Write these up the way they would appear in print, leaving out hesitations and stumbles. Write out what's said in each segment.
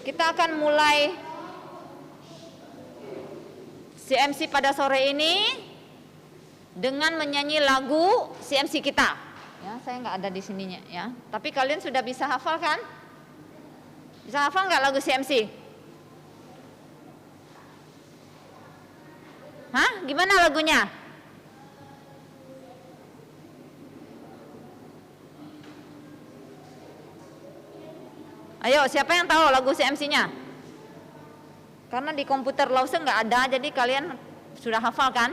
Kita akan mulai CMC pada sore ini dengan menyanyi lagu CMC kita. Ya, saya nggak ada di sininya ya. Tapi kalian sudah bisa hafal kan? Bisa hafal nggak lagu CMC? Hah? Gimana lagunya? Ayo, siapa yang tahu lagu CMC-nya? Karena di komputer Lause nggak ada, jadi kalian sudah hafal kan?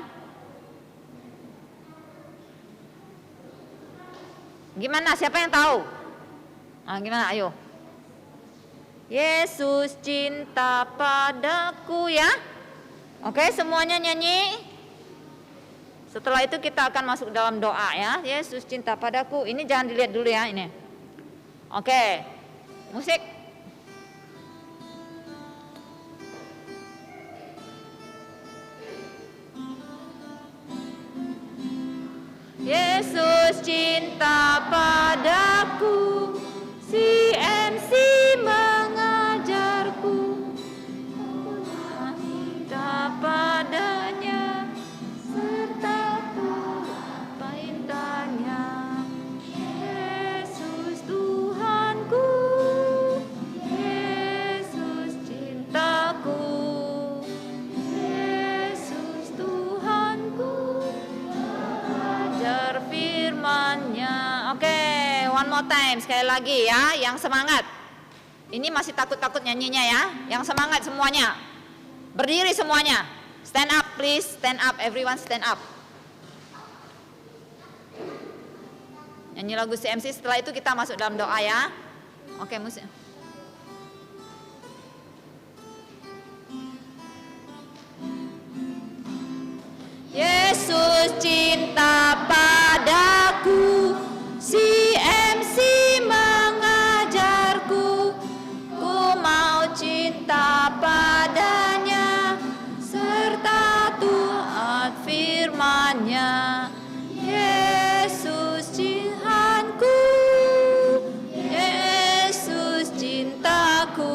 Gimana? Siapa yang tahu? Gimana? Ayo. Yesus cinta padaku ya. Oke, semuanya nyanyi. Setelah itu kita akan masuk dalam doa ya. Yesus cinta padaku. Ini jangan dilihat dulu ya ini. Oke. Musik. Yesus cinta padaku, CMC mengajarku, cinta padanya, serta apa intanya. Yesus Tuhanku, Yesus cintaku, Yesus Tuhanku, ajar firman-Nya. Oke, one more time, sekali lagi ya, yang semangat. Ini masih takut-takut nyanyinya ya, yang semangat semuanya. Berdiri semuanya. Stand up please, stand up, everyone stand up. Nyanyi lagu CMC, setelah itu kita masuk dalam doa ya. Oke, musik. Yesus cinta padaku, CMC mengajarku, ku mau cinta padanya, serta taat firman-Nya. Yesus Tuhanku, Yesus cintaku,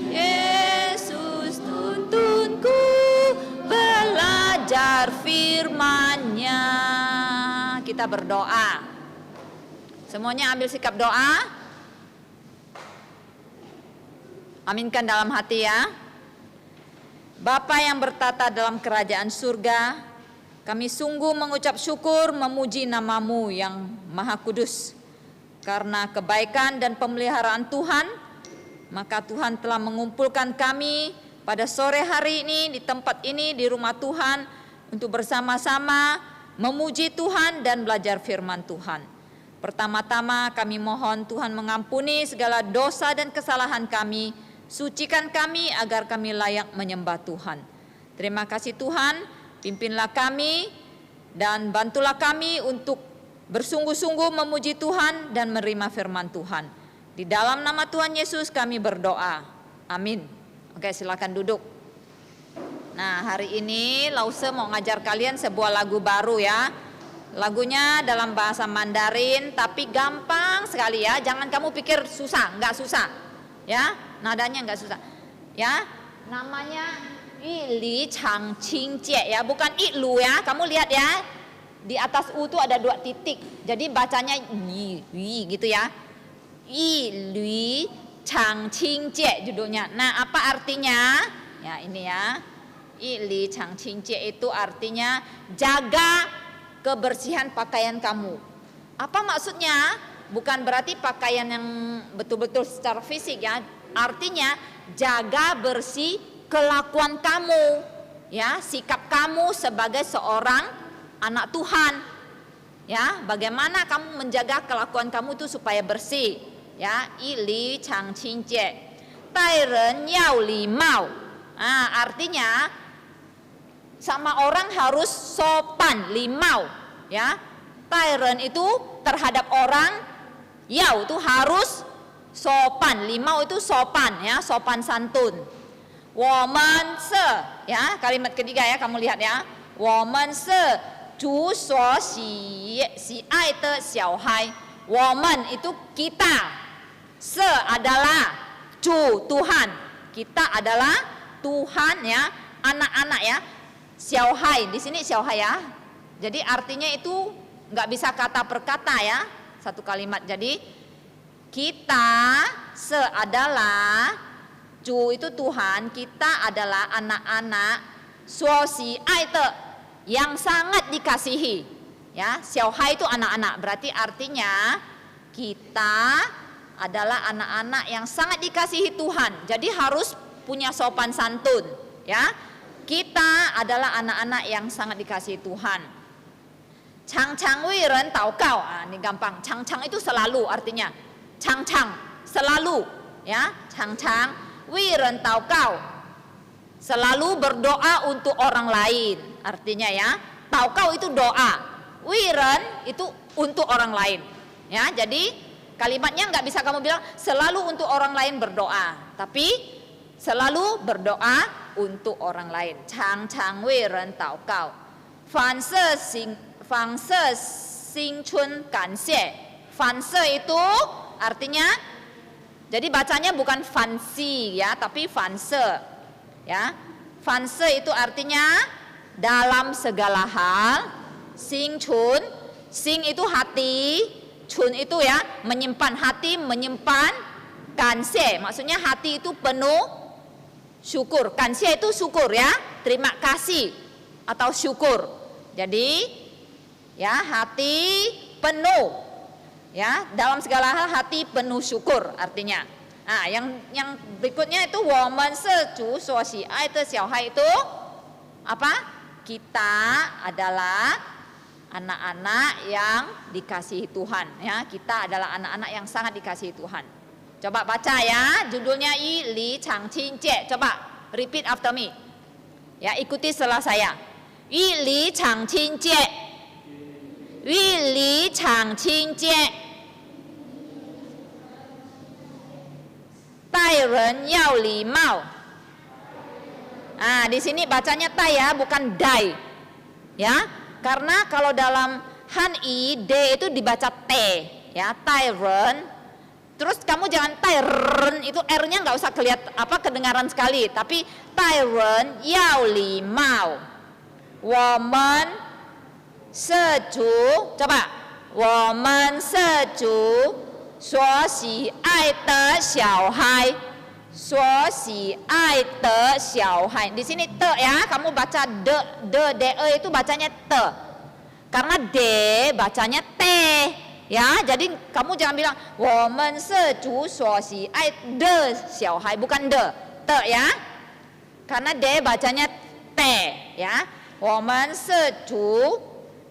Yesus tuntunku, belajar firman-Nya. Kita berdoa. Semuanya ambil sikap doa. Aminkan dalam hati ya. Bapa yang bertata dalam kerajaan surga, kami sungguh mengucap syukur memuji nama-Mu yang Maha Kudus. Karena kebaikan dan pemeliharaan Tuhan, maka Tuhan telah mengumpulkan kami pada sore hari ini di tempat ini di rumah Tuhan untuk bersama-sama memuji Tuhan dan belajar firman Tuhan. Pertama-tama kami mohon Tuhan mengampuni segala dosa dan kesalahan kami, sucikan kami agar kami layak menyembah Tuhan. Terima kasih Tuhan, pimpinlah kami dan bantulah kami untuk bersungguh-sungguh memuji Tuhan dan menerima firman Tuhan. Di dalam nama Tuhan Yesus kami berdoa. Amin. Oke, silakan duduk. Nah, hari ini Lause mau ngajar kalian sebuah lagu baru ya. Lagunya dalam bahasa Mandarin, tapi gampang sekali ya. Jangan kamu pikir susah, nggak susah. Ya, nadanya nggak susah. Ya, namanya Li Chang Qing Jie ya, bukan Lu ya. Kamu lihat ya, di atas U itu ada 2 titik. Jadi bacanya yi gitu ya. Li Chang Qing Jie judulnya. Nah, apa artinya? Ya, ini ya. Li Chang Qing Jie itu artinya jaga kebersihan pakaian kamu. Apa maksudnya? Bukan berarti pakaian yang betul-betul secara fisik ya. Artinya jaga bersih kelakuan kamu. Ya, sikap kamu sebagai seorang anak Tuhan. Ya, bagaimana kamu menjaga kelakuan kamu itu supaya bersih. Ya, Li Chang Qing Jie. Tai ren yao li mao. Artinya sama orang harus sopan, limau ya. Tairen itu terhadap orang, yau itu harus sopan, limau itu sopan ya, sopan santun. Woman se ya, kalimat ketiga ya, kamu lihat ya. Woman se zu suo si ai de xiao hai. Woman itu kita, se adalah Cu, Tuhan. Kita adalah Tuhan ya, anak-anak ya. Xiaohai, di sini xiaohai ya. Jadi artinya itu nggak bisa kata per kata ya, satu kalimat. Jadi kita adalah Cu itu Tuhan, kita adalah anak-anak suosi aite yang sangat dikasihi. Ya, xiaohai itu anak-anak, berarti artinya kita adalah anak-anak yang sangat dikasihi Tuhan. Jadi harus punya sopan santun, ya. Kita adalah anak-anak yang sangat dikasihi Tuhan. Chang-chang wei ren tao gao. Ini gampang. Chang-chang itu selalu artinya. Chang-chang selalu, ya. Chang-chang wei ren tao gao. Selalu berdoa untuk orang lain. Artinya ya, tao gao itu doa. Wei ren itu untuk orang lain. Ya, jadi kalimatnya nggak bisa kamu bilang selalu untuk orang lain berdoa, tapi selalu berdoa untuk orang lain. Chang chang wei ren tao gao, fan se xing chun gan xie. Fan se itu artinya, jadi bacanya bukan fancy ya, tapi fan se ya. Fan se itu artinya dalam segala hal. Xing chun, xing itu hati. Chun itu ya, menyimpan hati, menyimpan kanse, maksudnya hati itu penuh syukur. Kanse itu syukur ya, terima kasih atau syukur. Jadi ya, hati penuh ya, dalam segala hal hati penuh syukur artinya. Nah, yang berikutnya itu women se zu suo xi ai de xiaohai itu apa? Kita adalah anak-anak yang dikasihi Tuhan ya, kita adalah anak-anak yang sangat dikasihi Tuhan. Coba baca ya, judulnya Yi Li Chang Qin Jie. Coba repeat after me. Ya, ikuti setelah saya. Yi Li Chang Qin Jie. Yi Li Chang Qin Jie. Dai ren yao li mao. Nah, di sini bacanya tai ya, bukan dai. Ya. Karena kalau dalam Han-i, D itu dibaca T, ya, Tai-ren. Terus kamu jangan Tai-ren, itu R-nya nggak usah kedengaran sekali. Tapi Tai-ren yao li mao. Women seju, coba. Women seju suo xi ai de xiao hai. Suo xi ai de xiao hai. Di sini te ya, kamu baca de itu bacanya te. Karena d bacanya t ya. Jadi kamu jangan bilang women seju suo xi ai de xiao hai, bukan de, te ya. Karena d bacanya t ya. Women seju,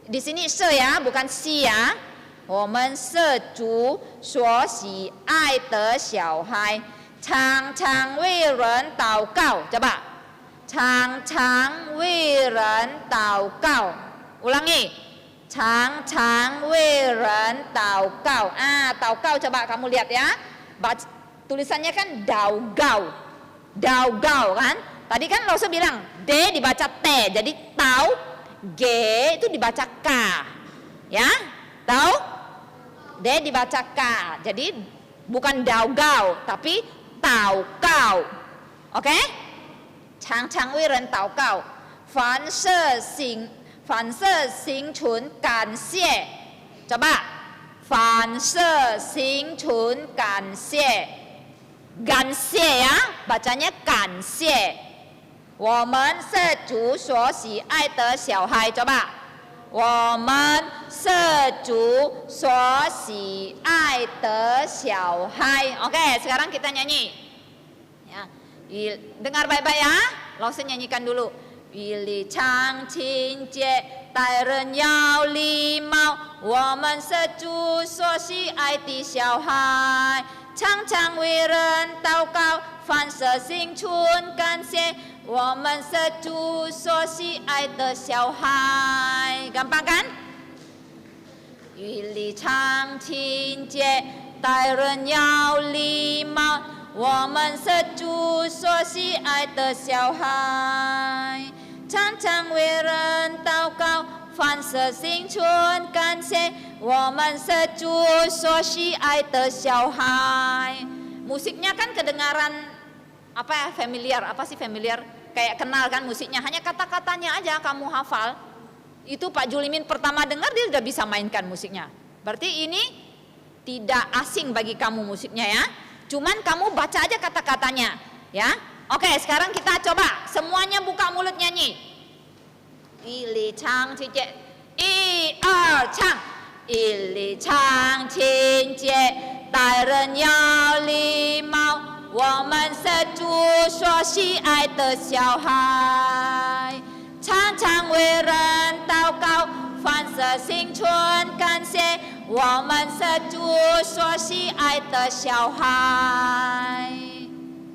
di sini se ya, bukan si ya. Women seju suo xi ai de xiao hai. Chang chang wei ren tao gao. Coba. Chang chang wei ren tao gao. Ulangi. Chang chang wei ren tao gao. Tao gao coba kamu lihat ya. Tulisannya kan dao gao. Dao gao kan. Tadi kan Lause bilang D dibaca T. Jadi tao, G itu dibaca K. Ya. Tao, D dibaca K. Jadi bukan dao gao, tapi tao gao. Oke? Chang chang wei ren tao gao. Fan se xing chun gan xie. Coba. Fan se xing chun gan xie. Gan xie ya, bacanya gan xie. Women se ju suo xi ai de xiao hai. Coba. Women se ju suo xi ai de xiao hai. Oke, sekarang kita nyanyi. Ya. Dengar baik-baik ya. Lause nyanyikan dulu. Yi li chang qin jie, dai ren yao li mao. Women se ju suo xi ai de xiao hai. Chang chang wei ren tao gao, fan se xing chun gan xie. Women se ju suo xi ai de xiao hai. Gampang kan? Yi li chang qin jie, dai ren yao li mao. Women se ju suo xi ai de xiao hai. Chang chang wei ren tao gao, fan se xing chun gan xie. Women se ju suo xi ai de xiao hai. Musiknya kan kedengaran familiar, apa sih familiar? Kayak kenal kan musiknya, hanya kata-katanya aja kamu hafal. Itu Pak Julimin pertama dengar dia udah bisa mainkan musiknya. Berarti ini tidak asing bagi kamu musiknya ya. Cuman kamu baca aja kata-katanya ya. Oke, sekarang kita coba semuanya buka mulut nyanyi. Ili chang cie i er chang. Ili chang qin jie dai ren yao li mao wo men se zhu shuo xi ai de xiao hai 常常为人祷告，凡事心存感谢，我们是主所喜爱的小孩。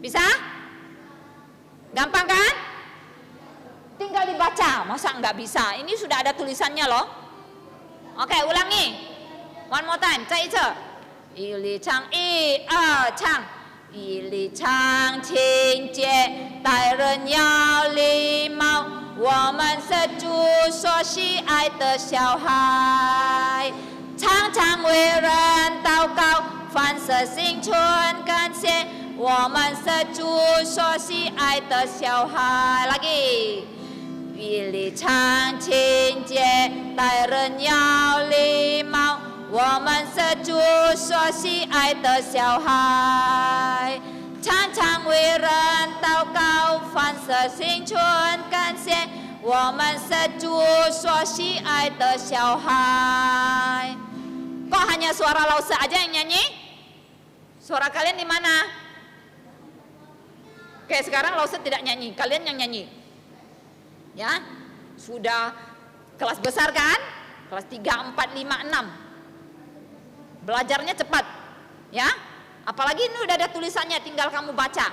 Bisa? Gampang kan? Tinggal dibaca, masa nggak bisa? Ini sudah ada tulisannya loh. Oke, ulangi. One more time, 再一次。一里长，一二唱。一里长情节，待人要礼貌。我们是主所喜爱的小孩，常常为人祷告，凡事心存感谢。我们是主所喜爱的小孩。Lagi， 一里常情节，待人要礼貌。我们是主所喜爱的小孩。常常为人祷告，凡事心存感谢。我们是主所喜爱的小孩。Kok hanya suara Lause aja yang nyanyi? Suara kalian di mana? Oke, sekarang Lause tidak nyanyi, kalian yang nyanyi. Ya, sudah kelas besar kan? Kelas 3, 4, 5, 6. Belajarnya cepat, ya. Apalagi ini udah ada tulisannya, tinggal kamu baca,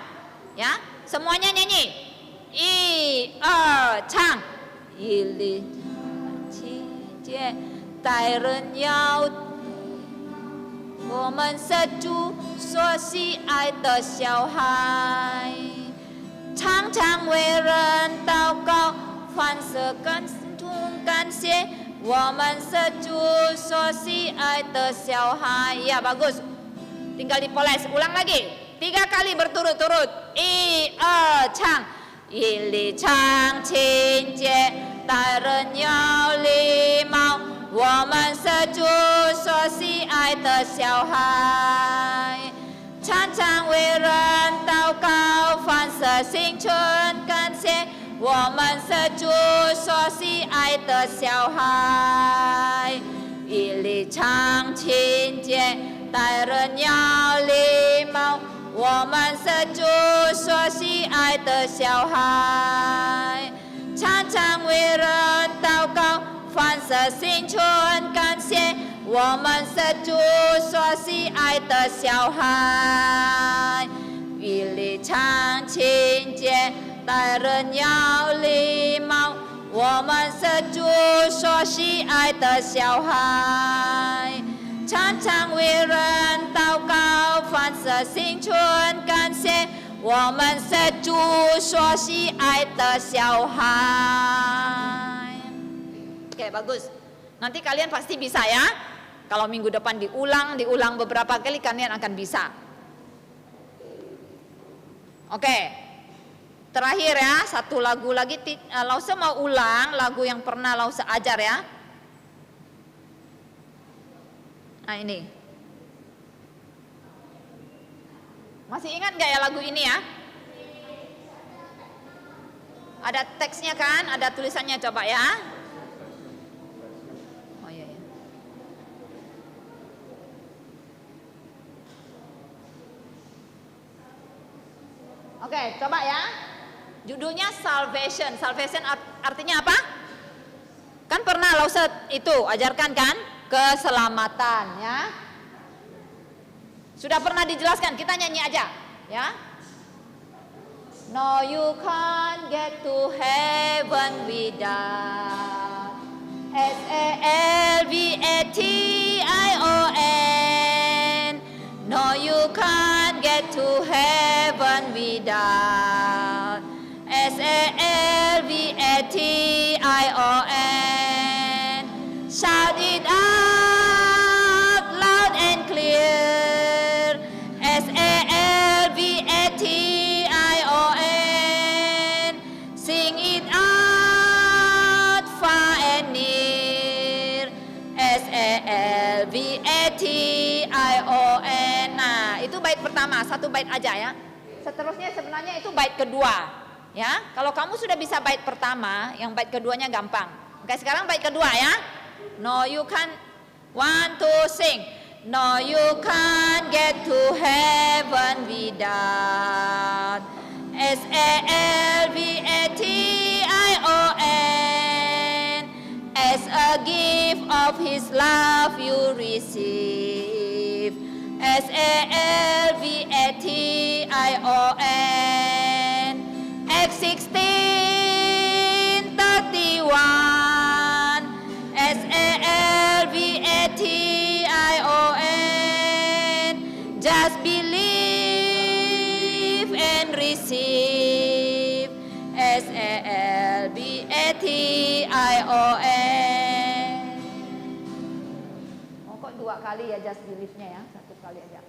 ya. Semuanya nyanyi. I, chang, ili, qi, jie, dai ren yao, 我们是主所喜爱的小孩，常常为人祷告，凡事感谢。我们是主所喜爱的小孩. Ya, bagus. Tinggal dipoles, ulang lagi 3 kali berturut-turut. I, chang, ili chang qin jie, dai ren yao li mao. 我们是主所喜爱的小孩，常常为人祷告，凡事心存感谢。我们是主所喜爱的小孩，一里长情节，待人要礼貌。我们是主所喜爱的小孩，常常为人祷告，凡事心存感谢。我们是主所喜爱的小孩，一里长情节。待人要礼貌，我们是主所喜爱的小孩，常常为人祷告，凡事心存感谢。我们是主所喜爱的小孩. Oke, bagus. Nanti kalian pasti bisa ya. Kalau minggu depan diulang beberapa kali kalian akan bisa. Oke. Terakhir ya, satu lagu lagi. Lause mau ulang lagu yang pernah Lause ajar ya. Nah ini. Masih ingat gak ya lagu ini ya? Ada teksnya kan? Ada tulisannya, coba ya. Oh iya ya. Oke, coba ya. Judulnya Salvation. Salvation artinya apa? Kan pernah Lause itu ajarkan kan? Keselamatan ya. Sudah pernah dijelaskan, kita nyanyi aja ya. No, you can't get to heaven without SALVATION. No, you can't get to heaven without SALVATION. Shout it out loud and clear. SALVATION. satu bait aja ya. Seterusnya sebenarnya itu bait kedua. Ya, kalau kamu sudah bisa bait pertama, yang bait keduanya gampang. Oke, sekarang bait kedua ya. No, you can't. 1, 2, sing. No, you can't get to heaven without SALVATION. As a gift of His love you receive. SALVATION. Acts 16:31. SALVATION. Just believe and receive. SALVATION. Oh, kok 2 kali ya just believe-nya ya, 1 kali aja.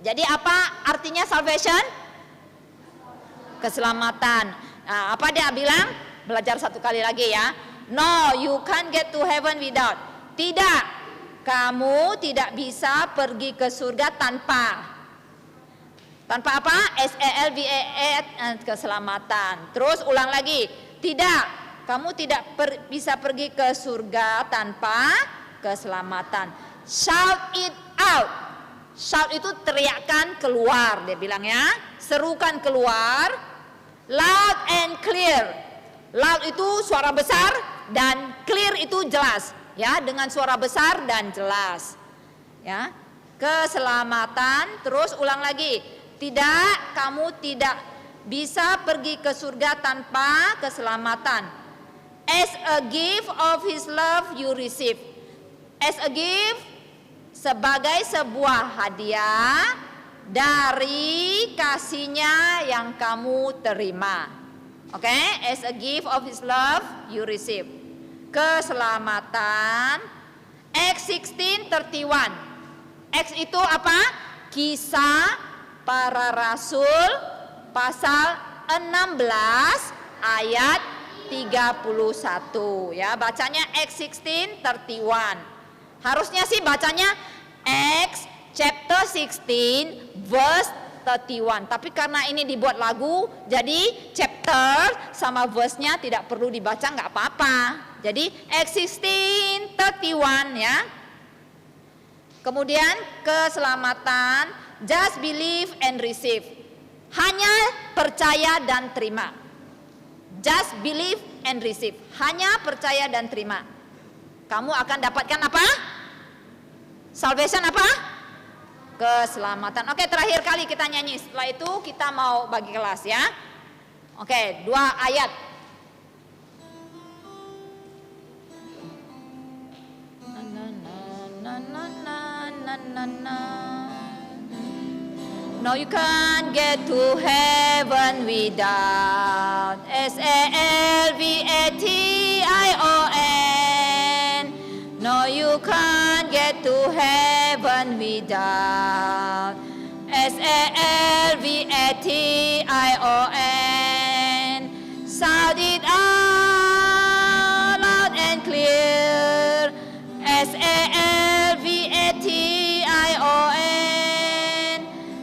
Jadi apa artinya salvation? Keselamatan. Nah, apa dia bilang? Belajar 1 kali lagi ya. No, you can't get to heaven without. Tidak, kamu tidak bisa pergi ke surga tanpa apa? SALVAT, keselamatan. Terus ulang lagi. Tidak, kamu tidak bisa pergi ke surga tanpa keselamatan. Shout it out. Shout itu teriakan keluar, dia bilang ya. Serukan keluar. Loud and clear. Loud itu suara besar dan clear itu jelas, ya, dengan suara besar dan jelas. Ya. Keselamatan, terus ulang lagi. Tidak, kamu tidak bisa pergi ke surga tanpa keselamatan. As a gift of His love you receive. As a gift, sebagai sebuah hadiah dari kasihnya yang kamu terima. Oke, as a gift of His love you receive. Keselamatan. Acts 16:31. Acts itu apa? Kisah para Rasul pasal 16 ayat 31 ya. Bacanya Acts 16:31. Harusnya sih bacanya Acts chapter 16 verse 31. Tapi karena ini dibuat lagu, jadi chapter sama verse-nya tidak perlu dibaca, nggak apa-apa. Jadi Acts 16:31 ya. Kemudian keselamatan, just believe and receive. Hanya percaya dan terima. Just believe and receive. Hanya percaya dan terima. Kamu akan dapatkan apa? Salvation apa? Keselamatan. Oke, terakhir kali kita nyanyi. Setelah itu kita mau bagi kelas ya. Oke, 2 ayat. No, you can't get to heaven without SALVATION. No, you can't get to heaven without SALVATION. Shout it out loud and clear. SALVATION.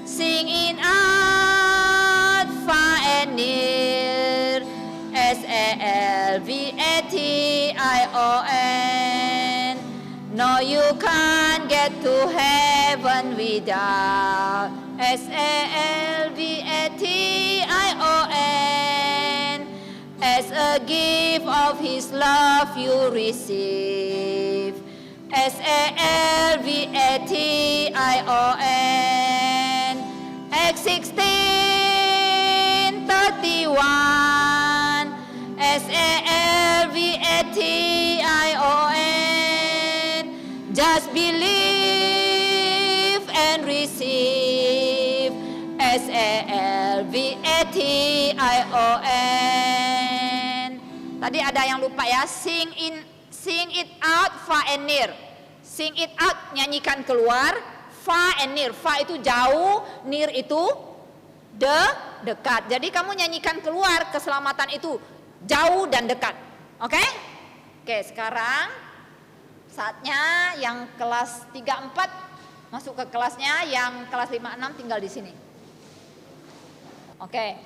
Sing it out far and near. SALVATION. No, you can't get to heaven without SALVATION. As a gift of His love you receive. SALVATION. Acts 16:31. SALVATION. Just believe and receive. SALVATION. Tadi ada yang lupa ya, sing it out far and near. Sing it out, nyanyikan keluar. Far and near. Far itu jauh, near itu dekat. Jadi kamu nyanyikan keluar, keselamatan itu jauh dan dekat. Oke? Oke, sekarang saatnya yang kelas 3, 4 masuk ke kelasnya, yang kelas 5-6 tinggal di sini. Oke.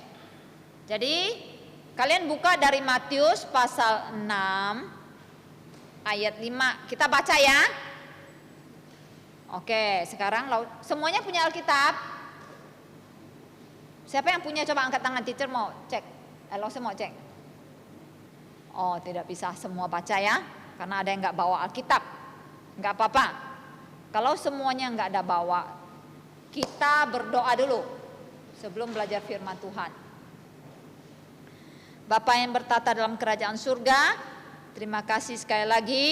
Jadi kalian buka dari Matius pasal 6 ayat 5. Kita baca ya. Oke, sekarang semuanya punya Alkitab? Siapa yang punya, coba angkat tangan, teacher mau cek. Saya mau cek. Oh, tidak bisa semua baca ya, karena ada yang nggak bawa Alkitab. Nggak apa-apa. Kalau semuanya nggak ada bawa, kita berdoa dulu sebelum belajar firman Tuhan. Bapa yang bertata dalam kerajaan surga, terima kasih sekali lagi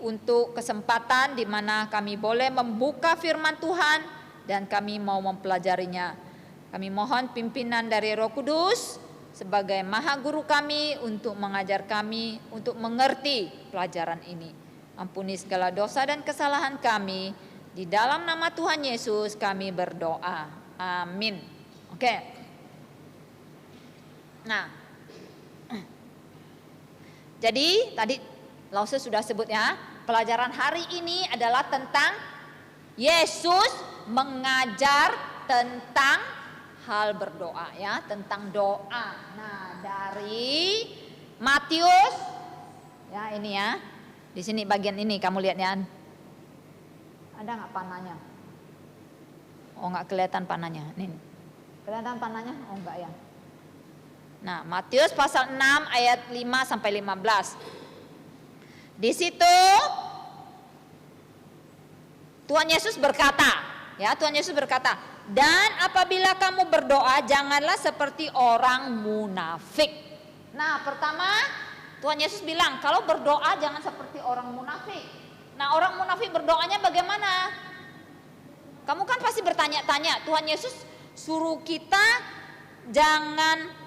untuk kesempatan di mana kami boleh membuka firman Tuhan dan kami mau mempelajarinya. Kami mohon pimpinan dari Roh Kudus sebagai Maha Guru kami untuk mengajar kami untuk mengerti pelajaran ini. Ampuni segala dosa dan kesalahan kami. Di dalam nama Tuhan Yesus kami berdoa. Amin. Oke. Nah, jadi tadi Lause sudah sebut ya, pelajaran hari ini adalah tentang Yesus mengajar tentang hal berdoa ya, tentang doa. Nah, dari Matius ya, ini ya. Di sini bagian ini kamu lihat ya. Ada nggak panahnya? Oh, nggak kelihatan panahnya. Nih. Kelihatan panahnya? Oh, enggak ya. Nah, Matius pasal 6 ayat 5 sampai 15. Di situ Tuhan Yesus berkata, ya, Tuhan Yesus berkata, "Dan apabila kamu berdoa, janganlah seperti orang munafik." Nah, pertama Tuhan Yesus bilang, kalau berdoa jangan seperti orang munafik. Nah, orang munafik berdoanya bagaimana? Kamu kan pasti bertanya-tanya, Tuhan Yesus suruh kita jangan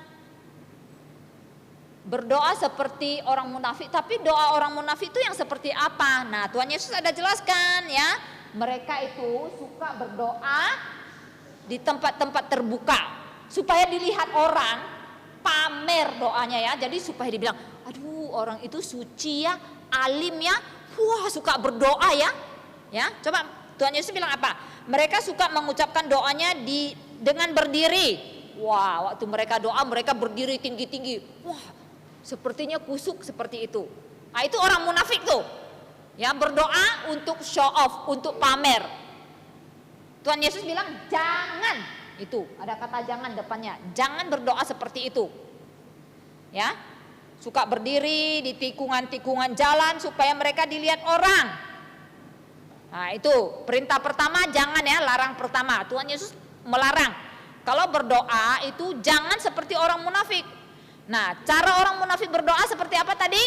berdoa seperti orang munafik, tapi doa orang munafik itu yang seperti apa? Nah, Tuhan Yesus ada jelaskan ya, mereka itu suka berdoa di tempat-tempat terbuka supaya dilihat orang, pamer doanya ya. Jadi supaya dibilang, aduh orang itu suci ya, alim ya, wah suka berdoa ya. Ya, coba Tuhan Yesus bilang apa? Mereka suka mengucapkan doanya dengan berdiri. Wah, waktu mereka doa mereka berdiri tinggi-tinggi. Wah, sepertinya kusuk seperti itu. Nah, itu orang munafik tuh. Ya, berdoa untuk show off, untuk pamer. Tuhan Yesus bilang jangan, itu ada kata jangan depannya. Jangan berdoa seperti itu. Ya. Suka berdiri di tikungan-tikungan jalan supaya mereka dilihat orang. Nah, itu perintah pertama, jangan ya, larang pertama. Tuhan Yesus melarang. Kalau berdoa itu jangan seperti orang munafik. Nah, cara orang munafik berdoa seperti apa tadi?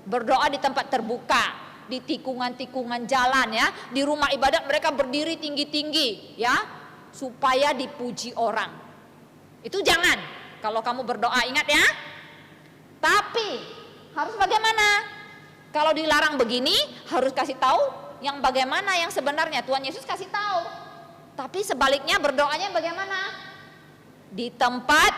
Berdoa di tempat terbuka, di tikungan-tikungan jalan ya, di rumah ibadat mereka berdiri tinggi-tinggi ya, supaya dipuji orang. Itu jangan. Kalau kamu berdoa, ingat ya. Tapi harus bagaimana? Kalau dilarang begini, harus kasih tahu yang bagaimana yang sebenarnya. Tuhan Yesus kasih tahu. Tapi sebaliknya berdoanya bagaimana? Di tempat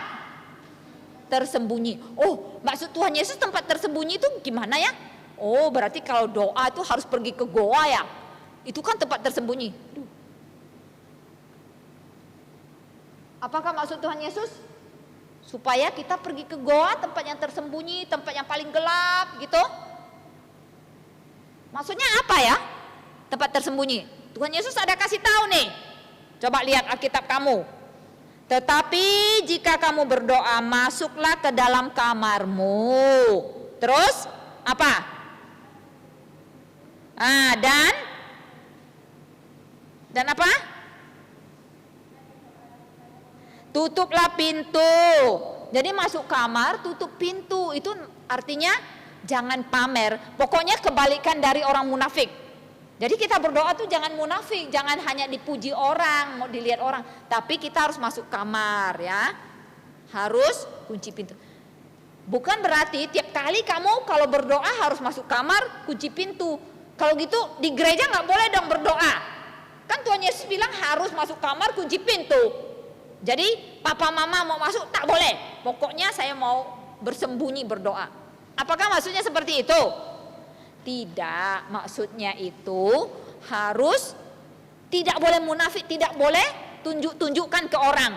tersembunyi. Oh, maksud Tuhan Yesus tempat tersembunyi itu gimana ya? Oh, berarti kalau doa itu harus pergi ke goa ya? Itu kan tempat tersembunyi. Apakah maksud Tuhan Yesus? Supaya kita pergi ke goa, tempat yang tersembunyi, tempat yang paling gelap gitu. Maksudnya apa ya? Tempat tersembunyi. Tuhan Yesus ada kasih tahu nih. Coba lihat Alkitab kamu. Tetapi jika kamu berdoa, masuklah ke dalam kamarmu. Terus apa? Dan apa? Tutuplah pintu. Jadi masuk kamar, tutup pintu. Itu artinya jangan pamer. Pokoknya kebalikan dari orang munafik. Jadi kita berdoa tuh jangan munafik, jangan hanya dipuji orang, mau dilihat orang, tapi kita harus masuk kamar ya. Harus kunci pintu. Bukan berarti tiap kali kamu kalau berdoa harus masuk kamar, kunci pintu. Kalau gitu di gereja nggak boleh dong berdoa. Kan Tuhan Yesus bilang harus masuk kamar, kunci pintu. Jadi papa mama mau masuk tak boleh. Pokoknya saya mau bersembunyi berdoa. Apakah maksudnya seperti itu? Tidak, maksudnya itu harus tidak boleh munafik, tidak boleh tunjukkan ke orang.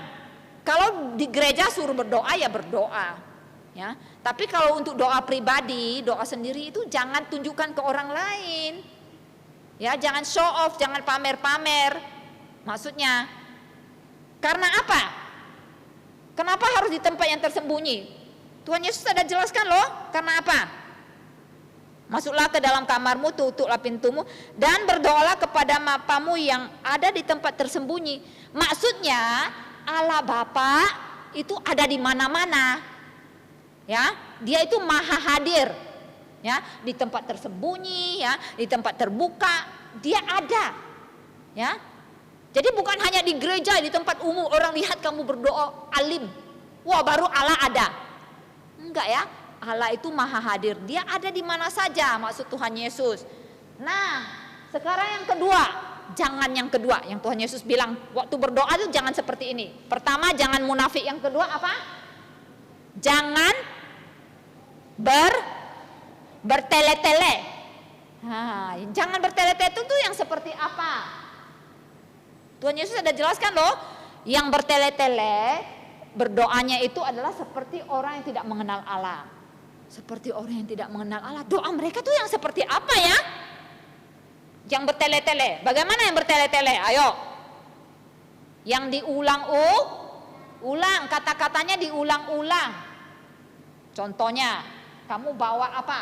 Kalau di gereja suruh berdoa ya berdoa, ya. Tapi kalau untuk doa pribadi, doa sendiri itu jangan tunjukkan ke orang lain, ya. Jangan show off, jangan pamer-pamer. Maksudnya, karena apa? Kenapa harus di tempat yang tersembunyi? Tuhan Yesus ada jelaskan loh. Karena apa? Masuklah ke dalam kamarmu, tutuplah pintumu, dan berdoalah kepada Bapamu yang ada di tempat tersembunyi. Maksudnya Allah Bapa itu ada di mana-mana, ya. Dia itu maha hadir, ya, di tempat tersembunyi, ya, di tempat terbuka, dia ada, ya. Jadi bukan hanya di gereja, di tempat umum orang lihat kamu berdoa alim, wah baru Allah ada. Enggak ya. Allah itu maha hadir, dia ada di mana saja, maksud Tuhan Yesus. Nah, sekarang yang kedua, jangan yang kedua, yang Tuhan Yesus bilang waktu berdoa itu jangan seperti ini. Pertama, jangan munafik. Yang kedua apa? Jangan bertele-tele. Jangan bertele-tele itu yang seperti apa? Tuhan Yesus ada jelaskan loh, yang bertele-tele berdoanya itu adalah seperti orang yang tidak mengenal Allah. Seperti orang yang tidak mengenal Allah. Doa mereka tuh yang seperti apa ya? Yang bertele-tele. Bagaimana yang bertele-tele? Ayo. Yang diulang kata-katanya diulang-ulang. Contohnya, kamu bawa apa?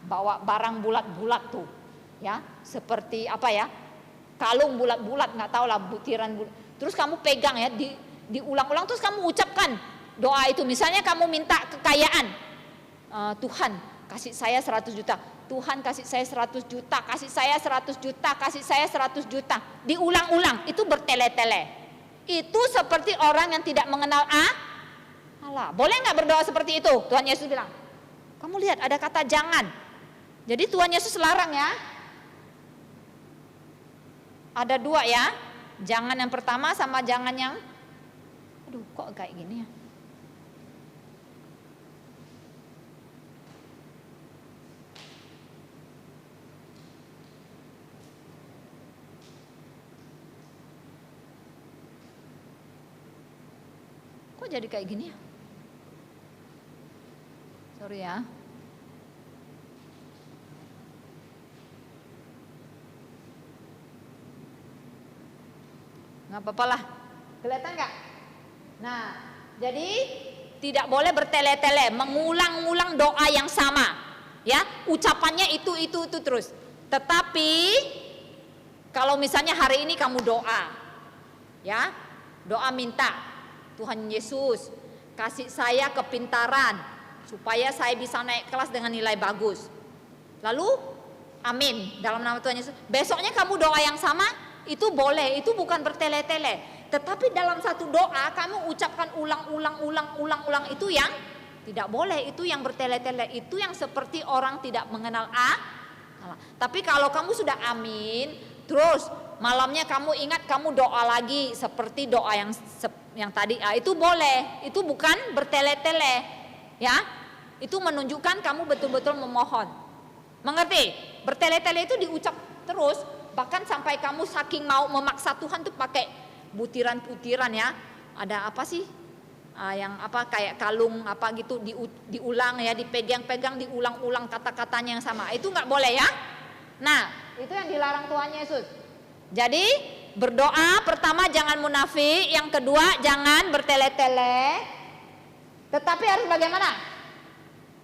Bawa barang bulat-bulat tuh, ya. Seperti apa ya? Kalung bulat-bulat, nggak tahu lah, butiran bulat. Terus kamu pegang ya, diulang-ulang, terus kamu ucapkan doa itu. Misalnya kamu minta kekayaan. Tuhan kasih saya 100 juta, Tuhan kasih saya 100 juta, kasih saya 100 juta, kasih saya 100 juta. Diulang-ulang, itu bertele-tele. Itu seperti orang yang tidak mengenal Allah. Boleh nggak berdoa seperti itu? Tuhan Yesus bilang. Kamu lihat ada kata jangan. Jadi Tuhan Yesus larang ya. Ada dua ya. Jangan yang pertama sama jangan yang, aduh kok kayak gini ya. Kok jadi kayak gini ya? Sorry ya. Nggak apa-apa lah. Kelihatan nggak? Nah, jadi tidak boleh bertele-tele, mengulang-ulang doa yang sama, ya. Ucapannya itu terus. Tetapi kalau misalnya hari ini kamu doa, ya, doa minta Tuhan Yesus kasih saya kepintaran supaya saya bisa naik kelas dengan nilai bagus. Lalu amin dalam nama Tuhan Yesus. Besoknya kamu doa yang sama, itu boleh, itu bukan bertele-tele. Tetapi dalam satu doa kamu ucapkan ulang-ulang itu yang tidak boleh, itu yang bertele-tele, itu yang seperti orang tidak mengenal Allah. Tapi kalau kamu sudah amin, terus malamnya kamu ingat kamu doa lagi seperti doa yang tadi, itu boleh, itu bukan bertele-tele, ya. Itu menunjukkan kamu betul-betul memohon. Mengerti? Bertele-tele itu diucap terus, bahkan sampai kamu saking mau memaksa Tuhan tuh pakai butiran-butiran ya. Ada apa sih? Yang apa kayak kalung apa gitu diulang ya, dipegang-pegang, diulang-ulang kata-katanya yang sama. Itu nggak boleh ya. Nah, itu yang dilarang Tuhan Yesus. Jadi berdoa pertama jangan munafik, yang kedua jangan bertele-tele. Tetapi harus bagaimana?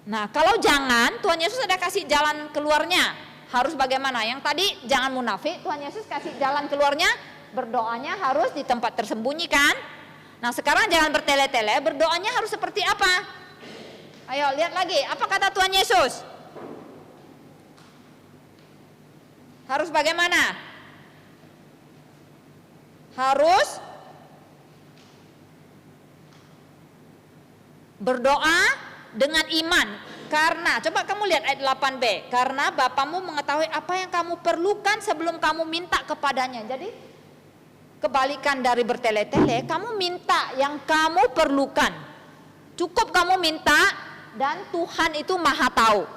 Nah, kalau jangan, Tuhan Yesus ada kasih jalan keluarnya. Harus bagaimana? Yang tadi jangan munafik, Tuhan Yesus kasih jalan keluarnya, berdoanya harus di tempat tersembunyi kan? Nah, sekarang jangan bertele-tele, berdoanya harus seperti apa? Ayo lihat lagi, apa kata Tuhan Yesus? Harus bagaimana? Harus berdoa dengan iman. Karena, coba kamu lihat ayat 8b. Karena Bapamu mengetahui apa yang kamu perlukan sebelum kamu minta kepadanya. Jadi kebalikan dari bertele-tele, kamu minta yang kamu perlukan. Cukup kamu minta dan Tuhan itu maha tahu.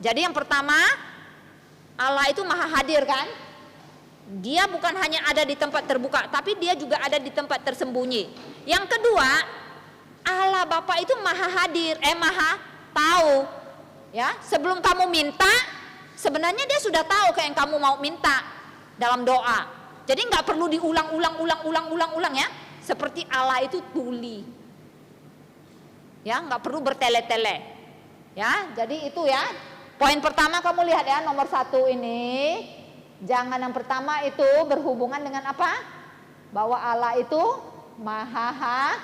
Jadi yang pertama, Allah itu maha hadir kan? Dia bukan hanya ada di tempat terbuka, tapi dia juga ada di tempat tersembunyi. Yang kedua, Allah Bapa itu maha hadir, maha tahu. Ya, sebelum kamu minta, sebenarnya dia sudah tahu kayak yang kamu mau minta dalam doa. Jadi nggak perlu diulang-ulang ya. Seperti Allah itu tuli. Ya, nggak perlu bertele-tele. Ya, jadi itu ya. Poin pertama kamu lihat ya, nomor 1 ini. Jangan yang pertama itu berhubungan dengan apa? Bahwa Allah itu maha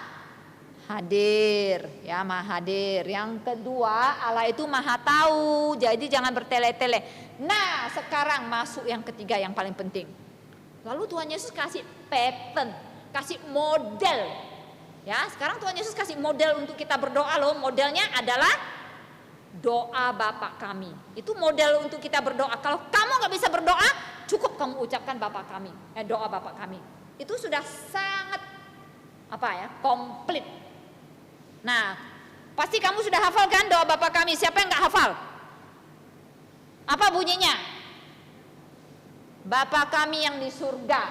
hadir, ya maha hadir. Yang kedua, Allah itu maha tahu. Jadi jangan bertele-tele. Nah, sekarang masuk yang ketiga yang paling penting. Lalu Tuhan Yesus kasih pattern, kasih model. Ya, sekarang Tuhan Yesus kasih model untuk kita berdoa loh. Modelnya adalah doa Bapa kami. Itu model untuk kita berdoa. Kalau kamu nggak bisa berdoa, cukup kamu ucapkan Bapa kami, doa Bapa kami. Itu sudah sangat komplit. Nah, pasti kamu sudah hafal kan doa Bapa kami. Siapa yang nggak hafal? Apa bunyinya? Bapa kami yang di surga,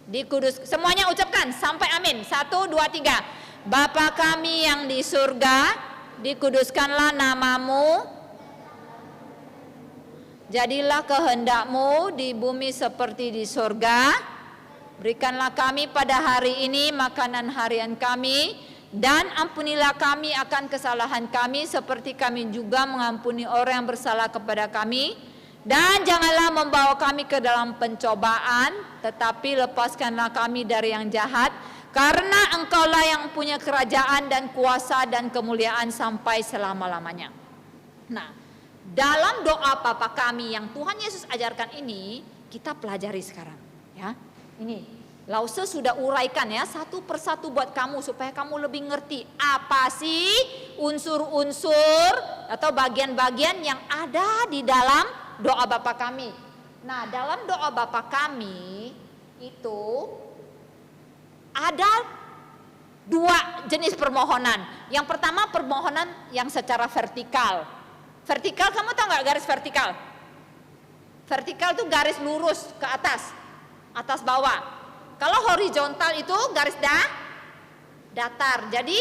dikudus. Semuanya ucapkan sampai amin. 1, 2, 3. Bapa kami yang di surga, dikuduskanlah namamu, jadilah kehendakmu di bumi seperti di surga. Berikanlah kami pada hari ini makanan harian kami, dan ampunilah kami akan kesalahan kami seperti kami juga mengampuni orang yang bersalah kepada kami. Dan janganlah membawa kami ke dalam pencobaan, tetapi lepaskanlah kami dari yang jahat. Karena engkaulah yang punya kerajaan dan kuasa dan kemuliaan sampai selama-lamanya. Nah, dalam doa Bapa kami yang Tuhan Yesus ajarkan ini, kita pelajari sekarang. Ya, ini Lause sudah uraikan ya satu persatu buat kamu supaya kamu lebih ngerti apa sih unsur-unsur atau bagian-bagian yang ada di dalam doa Bapa kami. Nah, dalam doa Bapa kami itu ada 2 jenis permohonan. Yang pertama permohonan yang secara vertikal. Vertikal, kamu tahu nggak garis vertikal? Vertikal itu garis lurus ke atas, atas bawah. Kalau horizontal itu garis datar. Jadi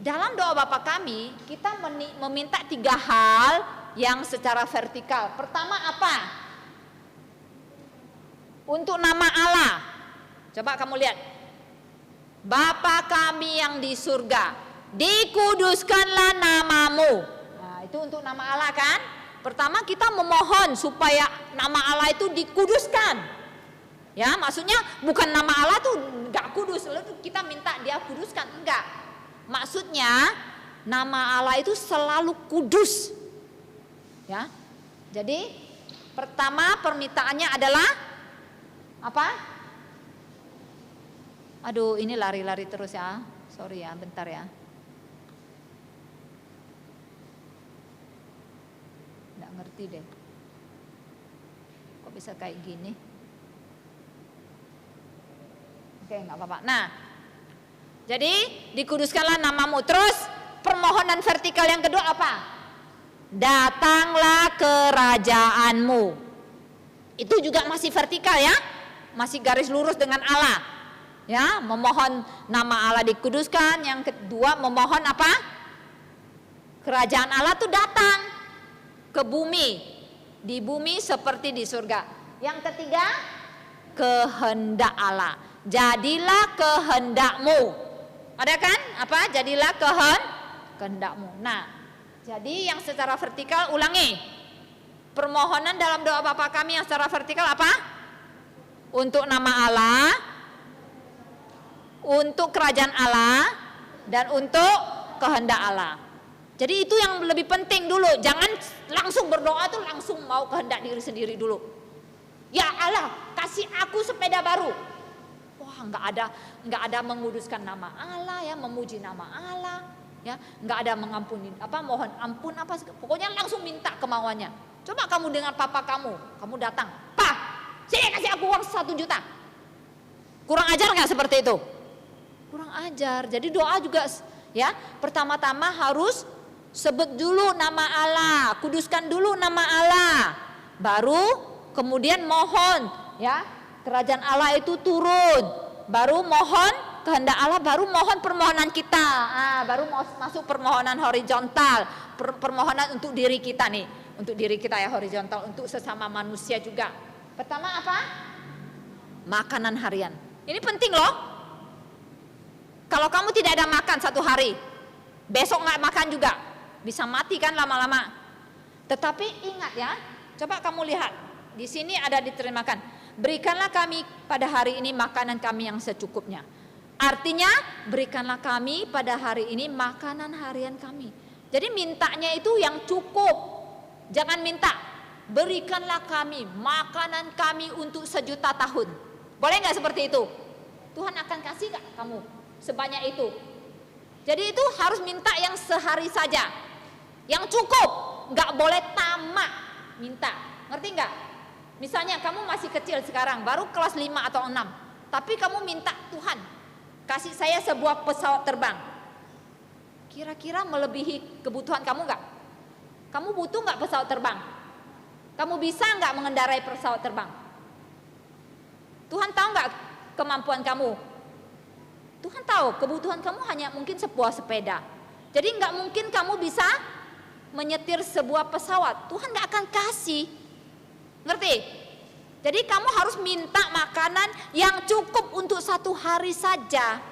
dalam doa Bapa kami kita meminta 3 hal yang secara vertikal. Pertama apa? Untuk nama Allah. Coba kamu lihat. Bapa kami yang di surga, dikuduskanlah namamu. Nah, itu untuk nama Allah kan? Pertama kita memohon supaya nama Allah itu dikuduskan. Ya, maksudnya bukan nama Allah tuh enggak kudus, lalu kita minta dia kuduskan, enggak. Maksudnya nama Allah itu selalu kudus. Ya. Jadi pertama permintaannya adalah apa? Aduh, ini lari-lari terus ya. Sorry ya, bentar ya. Nggak ngerti deh. Kok bisa kayak gini? Oke, nggak apa-apa. Nah, jadi dikuduskanlah namamu. Terus permohonan vertikal yang kedua apa? Datanglah kerajaanmu. Itu juga masih vertikal ya, masih garis lurus dengan Allah. Ya, memohon nama Allah dikuduskan. Yang kedua memohon apa? Kerajaan Allah tuh datang ke bumi, di bumi seperti di surga. Yang ketiga kehendak Allah. Jadilah kehendakmu. Ada kan? Apa? Jadilah kehendakmu. Nah, jadi yang secara vertikal ulangi. Permohonan dalam doa Bapa kami yang secara vertikal apa? Untuk nama Allah, untuk kerajaan Allah, dan untuk kehendak Allah. Jadi itu yang lebih penting dulu. Jangan langsung berdoa tuh langsung mau kehendak diri sendiri dulu. Ya Allah, kasih aku sepeda baru. Wah, nggak ada menguduskan nama Allah ya, memuji nama Allah. Ya, nggak ada mengampuni mohon ampun pokoknya langsung minta kemauannya. Coba kamu dengan papa kamu datang, "Pak, sini kasih aku uang 1 juta." Kurang ajar nggak seperti itu? Kurang ajar. Jadi doa juga ya, pertama-tama harus sebut dulu nama Allah, kuduskan dulu nama Allah. baru kemudian mohon ya kerajaan Allah itu turun, baru mohon kehendak Allah, baru mohon permohonan kita, baru masuk permohonan horizontal, permohonan untuk diri kita nih, untuk diri kita ya horizontal, untuk sesama manusia juga. Pertama apa? Makanan harian. Ini penting loh. Kalau kamu tidak ada makan satu hari, besok nggak makan juga, bisa mati kan lama-lama. Tetapi ingat ya, coba kamu lihat, di sini ada diterimakan. Berikanlah kami pada hari ini makanan kami yang secukupnya. Artinya berikanlah kami pada hari ini makanan harian kami. Jadi mintanya itu yang cukup. Jangan minta berikanlah kami makanan kami untuk 1 juta tahun. Boleh nggak seperti itu? Tuhan akan kasih nggak kamu sebanyak itu? Jadi itu harus minta yang sehari saja, yang cukup, nggak boleh tamak minta. Ngerti nggak? Misalnya kamu masih kecil sekarang, baru kelas 5 atau 6, tapi kamu minta Tuhan kasih saya sebuah pesawat terbang. Kira-kira melebihi kebutuhan kamu nggak? Kamu butuh nggak pesawat terbang? Kamu bisa nggak mengendarai pesawat terbang? Tuhan tahu nggak kemampuan kamu? Tuhan tahu kebutuhan kamu hanya mungkin sebuah sepeda. Jadi nggak mungkin kamu bisa menyetir sebuah pesawat. Tuhan nggak akan kasih. Ngerti? Jadi kamu harus minta makanan yang cukup untuk 1 hari saja.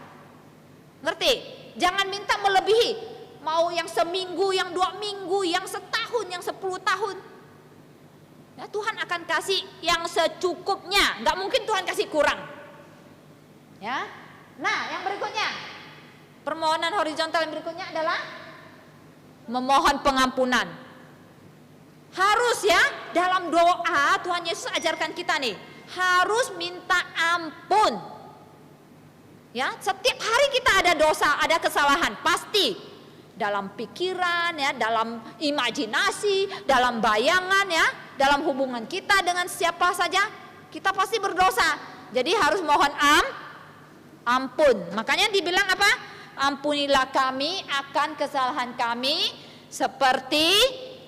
Ngerti? Jangan minta melebihi. Mau yang seminggu, yang 2 minggu, yang setahun, yang 10 tahun. Ya, Tuhan akan kasih yang secukupnya. Nggak mungkin Tuhan kasih kurang. Ya. Nah, yang berikutnya, permohonan horizontal yang berikutnya adalah memohon pengampunan. Harus ya, dalam doa Tuhan Yesus ajarkan kita nih, harus minta ampun. Ya, setiap hari kita ada dosa, ada kesalahan, pasti. Dalam pikiran ya, dalam imajinasi, dalam bayangan ya, dalam hubungan kita dengan siapa saja, kita pasti berdosa. Jadi harus mohon ampun. Makanya dibilang apa? Ampunilah kami akan kesalahan kami seperti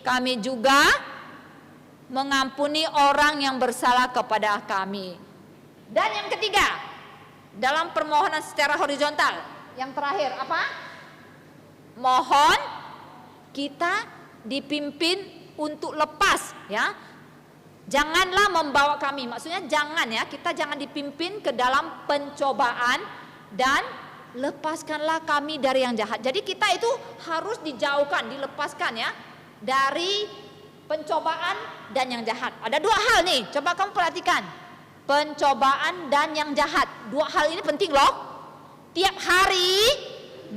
kami juga mengampuni orang yang bersalah kepada kami. Dan yang ketiga, dalam permohonan secara horizontal, yang terakhir apa? Mohon kita dipimpin untuk lepas ya. Janganlah membawa kami, maksudnya jangan ya, kita jangan dipimpin ke dalam pencobaan, dan lepaskanlah kami dari yang jahat. Jadi kita itu harus dijauhkan, dilepaskan ya dari pencobaan dan yang jahat. Ada 2 hal nih, coba kamu perhatikan. Pencobaan dan yang jahat. 2 hal ini penting loh. Tiap hari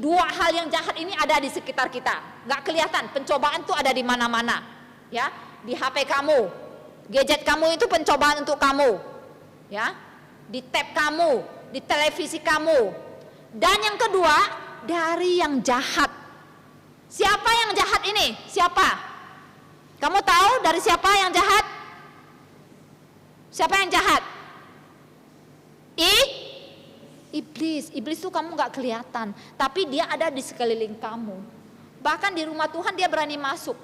2 hal yang jahat ini ada di sekitar kita. Nggak kelihatan, pencobaan tuh ada di mana-mana. Ya, di HP kamu, gadget kamu itu pencobaan untuk kamu. Ya, di tab kamu, di televisi kamu. Dan yang kedua, dari yang jahat. Siapa yang jahat ini? Siapa? Kamu tahu dari siapa yang jahat? Siapa yang jahat? Iblis. Iblis itu kamu gak kelihatan, tapi dia ada di sekeliling kamu. Bahkan di rumah Tuhan dia berani masuk.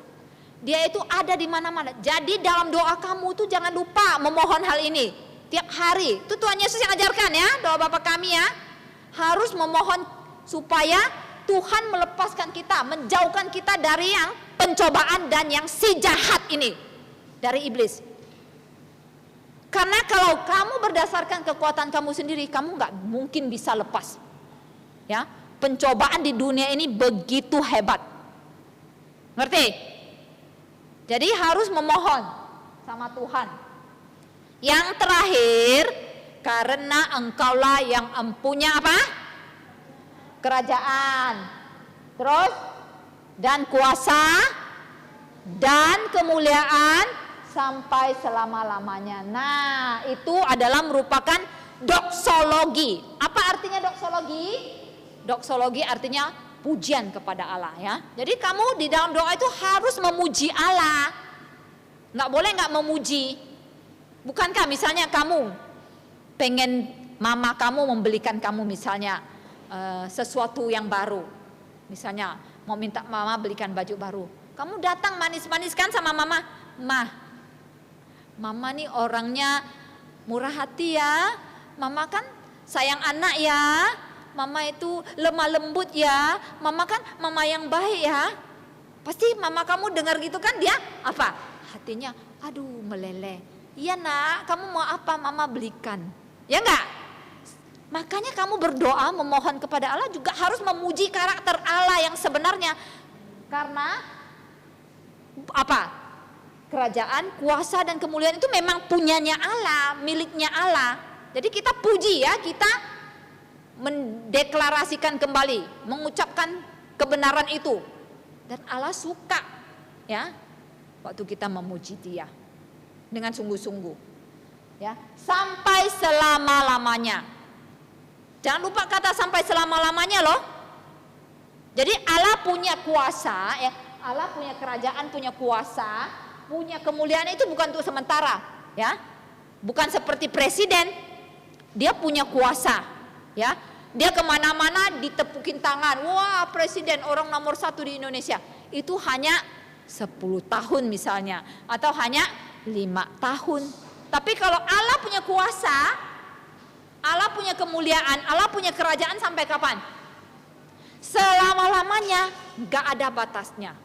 Dia itu ada di mana-mana. Jadi dalam doa kamu tuh jangan lupa memohon hal ini tiap hari. Itu Tuhan Yesus yang ajarkan ya, doa Bapa kami ya. Harus memohon supaya Tuhan melepaskan kita, menjauhkan kita dari yang pencobaan dan yang si jahat ini, dari iblis. Karena kalau kamu berdasarkan kekuatan kamu sendiri, kamu nggak mungkin bisa lepas. Ya, pencobaan di dunia ini begitu hebat. Ngerti? Jadi harus memohon sama Tuhan. Yang terakhir, karena engkaulah yang empunya apa? Kerajaan. Terus dan kuasa dan kemuliaan sampai selama-lamanya. Nah, itu adalah merupakan doksologi. Apa artinya doksologi? Doksologi artinya pujian kepada Allah ya. Jadi kamu di dalam doa itu harus memuji Allah. Nggak boleh nggak memuji. Bukankah misalnya kamu pengen mama kamu membelikan kamu misalnya sesuatu yang baru. Misalnya mau minta mama belikan baju baru. Kamu datang manis-manis kan sama mama. Mah, Mama nih orangnya murah hati ya, mama kan sayang anak ya, mama itu lemah lembut ya, mama kan mama yang baik ya. Pasti mama kamu dengar gitu kan, dia apa? Hatinya, aduh meleleh. Iya nak, kamu mau apa mama belikan. Ya enggak? Makanya kamu berdoa memohon kepada Allah juga harus memuji karakter Allah yang sebenarnya. Karena apa? Kerajaan, kuasa dan kemuliaan itu memang punyanya Allah, miliknya Allah. Jadi kita puji ya, kita mendeklarasikan kembali, mengucapkan kebenaran itu. Dan Allah suka ya waktu kita memuji Dia dengan sungguh-sungguh. Ya, sampai selama-lamanya. Jangan lupa kata sampai selama-lamanya loh. Jadi Allah punya kuasa ya, Allah punya kerajaan, punya kuasa, punya kemuliaan itu bukan untuk sementara ya. Bukan seperti presiden, dia punya kuasa ya. Dia kemana-mana ditepukin tangan, wah presiden orang nomor 1 di Indonesia. Itu hanya 10 tahun misalnya, atau hanya 5 tahun. Tapi kalau Allah punya kuasa, Allah punya kemuliaan, Allah punya kerajaan sampai kapan? Selama-lamanya, gak ada batasnya.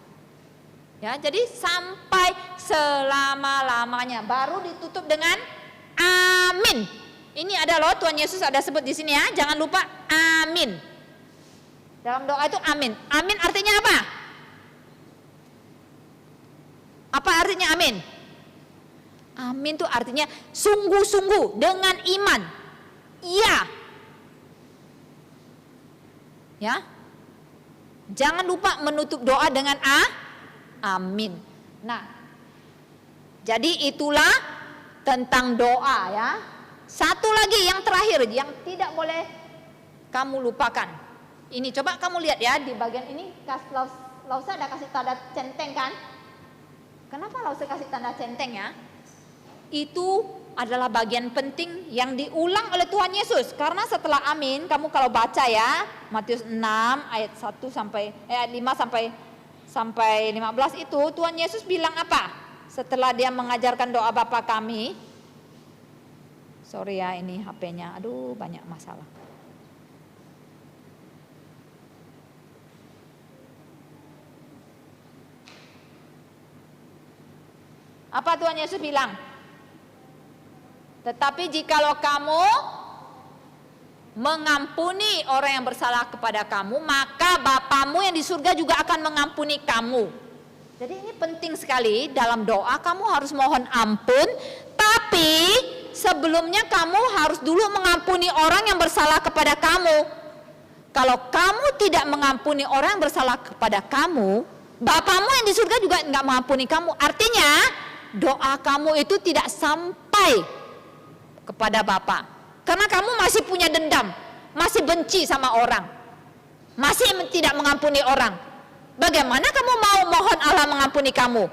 Ya, jadi sampai selama-lamanya, baru ditutup dengan amin. Ini ada loh, Tuhan Yesus ada sebut di sini ya, jangan lupa amin. Dalam doa itu amin. Amin artinya apa? Apa artinya amin? Amin itu artinya sungguh-sungguh dengan iman. Iya. Ya. Jangan lupa menutup doa dengan amin. Nah, jadi itulah tentang doa ya. Satu lagi yang terakhir yang tidak boleh kamu lupakan. Ini coba kamu lihat ya di bagian ini, Lausa ada kasih tanda centeng kan? Kenapa Lausa kasih tanda centeng ya? Itu adalah bagian penting yang diulang oleh Tuhan Yesus. Karena setelah amin, kamu kalau baca ya, Matius 6 ayat 1 sampai 5 sampai 15 itu Tuhan Yesus bilang apa? Setelah dia mengajarkan doa Bapa kami. Sorry ya ini HP-nya, aduh banyak masalah. Apa Tuhan Yesus bilang? Tetapi jikalau kamu mengampuni orang yang bersalah kepada kamu, maka Bapamu yang di surga juga akan mengampuni kamu. Jadi ini penting sekali dalam doa, kamu harus mohon ampun, tapi sebelumnya kamu harus dulu mengampuni orang yang bersalah kepada kamu. Kalau kamu tidak mengampuni orang yang bersalah kepada kamu, Bapamu yang di surga juga enggak mengampuni kamu. Artinya doa kamu itu tidak sampai kepada Bapa, karena kamu masih punya dendam, masih benci sama orang, masih tidak mengampuni orang. Bagaimana kamu mau mohon Allah mengampuni kamu?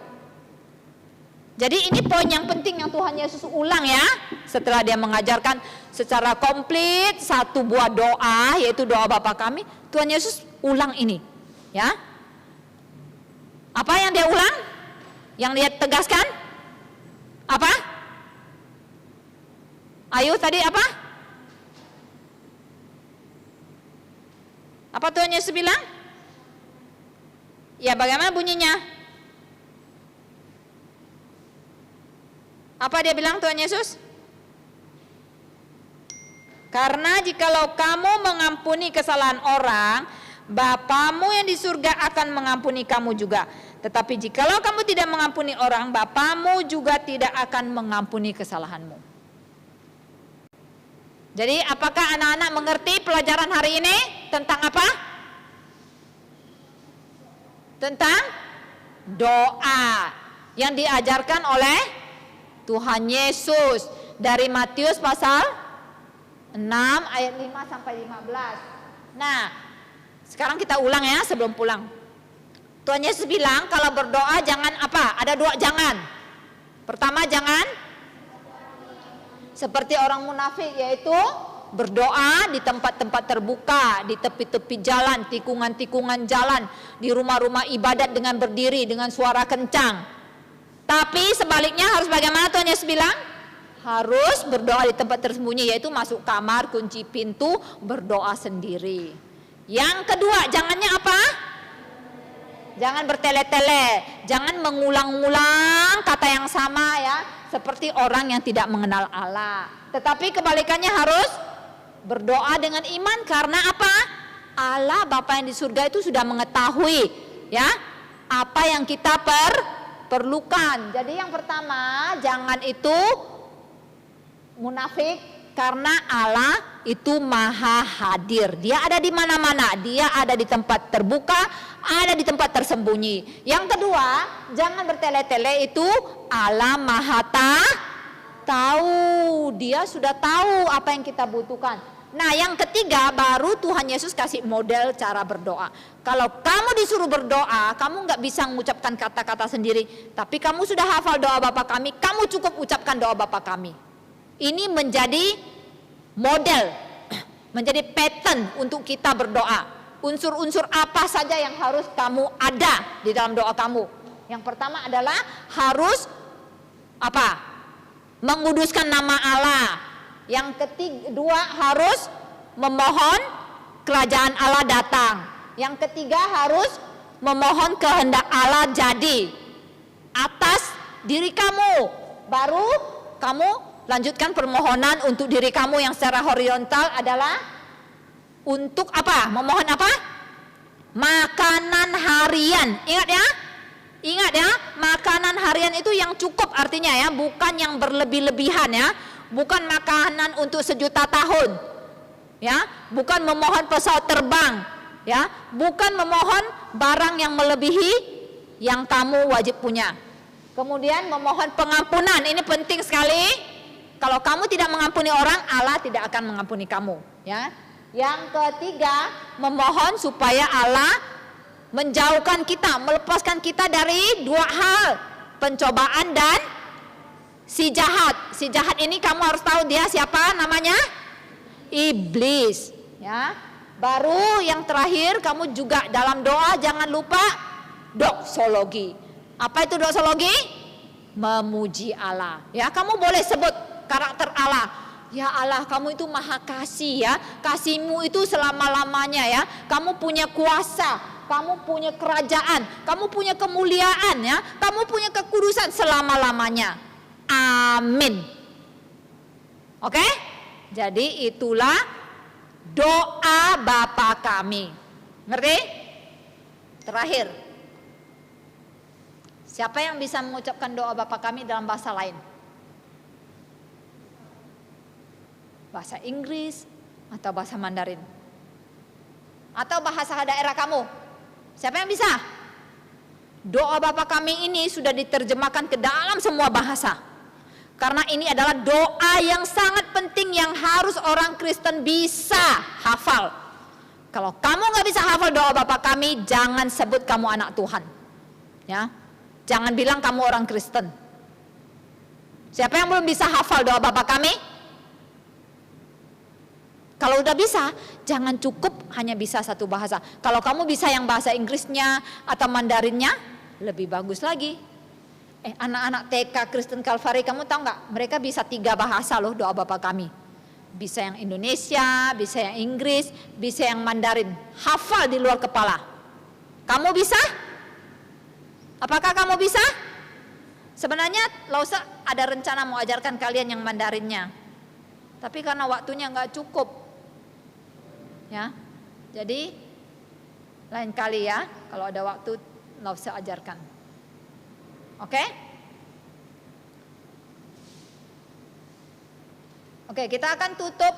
Jadi ini poin yang penting yang Tuhan Yesus ulang ya. Setelah dia mengajarkan secara komplit satu buah doa, yaitu doa Bapa kami, Tuhan Yesus ulang ini ya. Apa yang dia ulang? Yang dia tegaskan? Apa? Ayo tadi apa? Apa Tuhan Yesus bilang? Ya bagaimana bunyinya? Apa dia bilang Tuhan Yesus? Karena jikalau kamu mengampuni kesalahan orang, Bapamu yang di surga akan mengampuni kamu juga. Tetapi jikalau kamu tidak mengampuni orang, Bapamu juga tidak akan mengampuni kesalahanmu. Jadi apakah anak-anak mengerti pelajaran hari ini tentang apa? Tentang doa yang diajarkan oleh Tuhan Yesus dari Matius pasal 6 ayat 5 sampai 15. Nah, sekarang kita ulang ya sebelum pulang. Tuhan Yesus bilang kalau berdoa jangan apa? Ada 2 jangan. Pertama jangan seperti orang munafik, yaitu berdoa di tempat-tempat terbuka, di tepi-tepi jalan, tikungan-tikungan jalan, di rumah-rumah ibadat dengan berdiri dengan suara kencang. Tapi sebaliknya harus bagaimana Tuhan Yesus bilang? Harus berdoa di tempat tersembunyi, yaitu masuk kamar, kunci pintu, berdoa sendiri. Yang kedua, jangannya apa? Jangan bertele-tele, jangan mengulang-ulang kata yang sama ya, seperti orang yang tidak mengenal Allah. Tetapi kebalikannya harus berdoa dengan iman, karena apa? Allah Bapa yang di surga itu sudah mengetahui ya apa yang kita perlukan. Jadi yang pertama, jangan itu munafik, karena Allah itu maha hadir. Dia ada di mana-mana, dia ada di tempat terbuka, ada di tempat tersembunyi. Yang kedua, jangan bertele-tele, itu Allah maha tahu. Dia sudah tahu apa yang kita butuhkan. Nah yang ketiga, baru Tuhan Yesus kasih model cara berdoa. Kalau kamu disuruh berdoa, kamu nggak bisa mengucapkan kata-kata sendiri, tapi kamu sudah hafal doa Bapa kami, kamu cukup ucapkan doa Bapa kami. Ini menjadi model, menjadi pattern untuk kita berdoa. Unsur-unsur apa saja yang harus kamu ada di dalam doa kamu? Yang pertama adalah harus apa? Menguduskan nama Allah. Yang kedua harus memohon kerajaan Allah datang. Yang ketiga harus memohon kehendak Allah jadi atas diri kamu. Baru kamu lanjutkan permohonan untuk diri kamu yang secara horizontal adalah untuk apa? Memohon apa? Makanan harian. Ingat ya? Ingat ya, makanan harian itu yang cukup artinya ya, bukan yang berlebih-lebihan ya. Bukan makanan untuk sejuta tahun. Ya, bukan memohon pesawat terbang, ya. Bukan memohon barang yang melebihi yang kamu wajib punya. Kemudian memohon pengampunan, ini penting sekali. Kalau kamu tidak mengampuni orang, Allah tidak akan mengampuni kamu, ya. Yang ketiga, memohon supaya Allah menjauhkan kita, melepaskan kita dari dua hal, pencobaan dan si jahat. Si jahat ini kamu harus tahu dia siapa namanya? Iblis, ya. Baru yang terakhir, kamu juga dalam doa jangan lupa doksologi. Apa itu doksologi? Memuji Allah. Ya, kamu boleh sebut karakter Allah. Ya Allah, kamu itu maha kasih ya. Kasihmu itu selama-lamanya ya. Kamu punya kuasa, kamu punya kerajaan, kamu punya kemuliaan ya. Kamu punya kekudusan selama-lamanya. Amin. Oke? Jadi itulah doa Bapa kami. Ngerti? Terakhir. Siapa yang bisa mengucapkan doa Bapa kami dalam bahasa lain? Bahasa Inggris atau bahasa Mandarin? Atau bahasa daerah kamu? Siapa yang bisa? Doa Bapa kami ini sudah diterjemahkan ke dalam semua bahasa. Karena ini adalah doa yang sangat penting yang harus orang Kristen bisa hafal. Kalau kamu nggak bisa hafal doa Bapa kami, jangan sebut kamu anak Tuhan. Ya, jangan bilang kamu orang Kristen. Siapa yang belum bisa hafal doa Bapa kami? Kalau udah bisa, jangan cukup hanya bisa satu bahasa. Kalau kamu bisa yang bahasa Inggrisnya atau Mandarinnya, lebih bagus lagi. Anak-anak TK Kristen Kalvari, kamu tahu nggak? Mereka bisa 3 bahasa loh doa Bapa kami. Bisa yang Indonesia, bisa yang Inggris, bisa yang Mandarin. Hafal di luar kepala. Kamu bisa? Apakah kamu bisa? Sebenarnya Lausa ada rencana mau ajarkan kalian yang Mandarinnya. Tapi karena waktunya nggak cukup. Ya. Jadi lain kali ya, kalau ada waktu Lausa ajarkan. Oke? Oke, kita akan tutup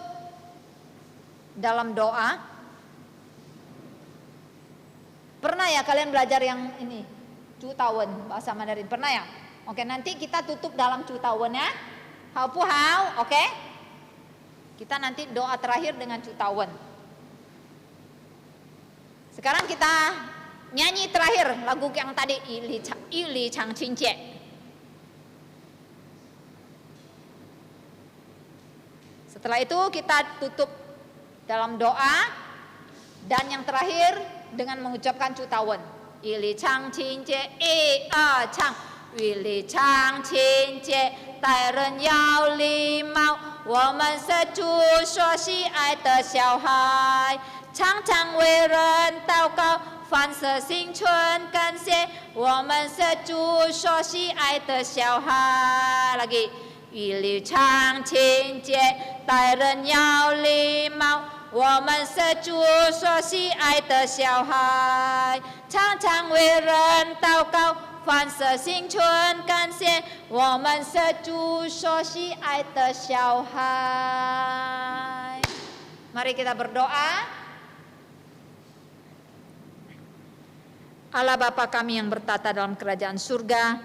dalam doa. Pernah ya kalian belajar yang ini? Cutawen, bahasa Mandarin. Pernah ya? Oke, nanti kita tutup dalam Cutawen ya. Hau pu hau, oke? Kita nanti doa terakhir dengan Cutawen. Sekarang kita nyanyi terakhir lagu yang tadi Ili Chang Qing Jie. Setelah itu kita tutup dalam doa dan yang terakhir dengan mengucapkan Cutawen. Ili Chang Qing Jie Chang 与理常亲切，待人要礼貌。我们是主所喜爱的小孩，常常为人祷告，凡事心存感谢。我们是主所喜爱的小孩。Lagi， 与理常亲切，待人要礼貌。我们是主所喜爱的小孩，常常为人祷告，凡事心存感谢。我们是主所喜爱的小孩。Mari kita berdoa. Allah Bapa kami yang bertata dalam kerajaan surga,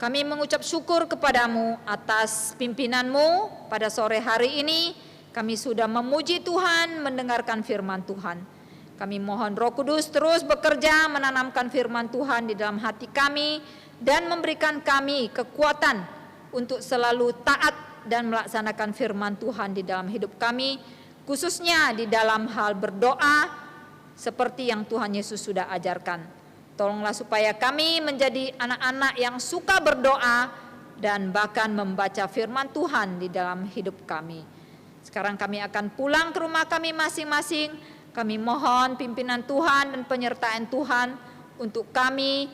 kami mengucap syukur kepadamu atas pimpinanmu pada sore hari ini. Kami sudah memuji Tuhan, mendengarkan firman Tuhan. Kami mohon Roh Kudus terus bekerja menanamkan firman Tuhan di dalam hati kami dan memberikan kami kekuatan untuk selalu taat dan melaksanakan firman Tuhan di dalam hidup kami, khususnya di dalam hal berdoa seperti yang Tuhan Yesus sudah ajarkan. Tolonglah supaya kami menjadi anak-anak yang suka berdoa dan bahkan membaca firman Tuhan di dalam hidup kami. Sekarang kami akan pulang ke rumah kami masing-masing. Kami mohon pimpinan Tuhan dan penyertaan Tuhan untuk kami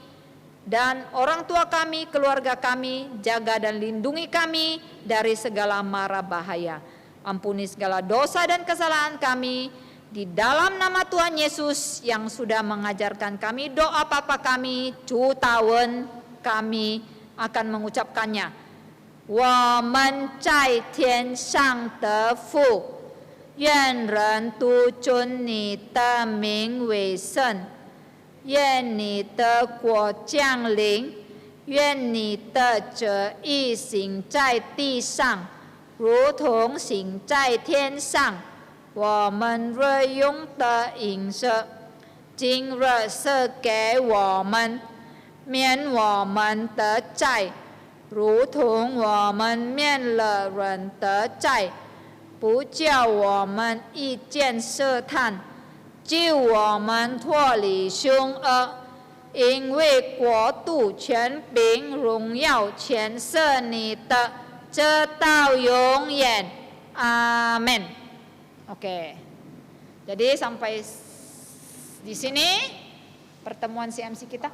dan orang tua kami, keluarga kami, jaga dan lindungi kami dari segala mara bahaya. Ampuni segala dosa dan kesalahan kami di dalam nama Tuhan Yesus yang sudah mengajarkan kami doa Bapa kami, Chu Tawen, kami akan mengucapkannya. 我们在天上的父，愿人都尊你的名为圣，愿你的国降临，愿你的旨意行在地上，如同行在天上。我们日用的饮食，今日赐给我们，免我们的债，如同我们免了人的债，不叫我们遇见试探，救我们脱离凶恶。因为国度、权柄、荣耀全是你的，直到永远。Amin. Oke. Jadi sampai di sini pertemuan CMC kita.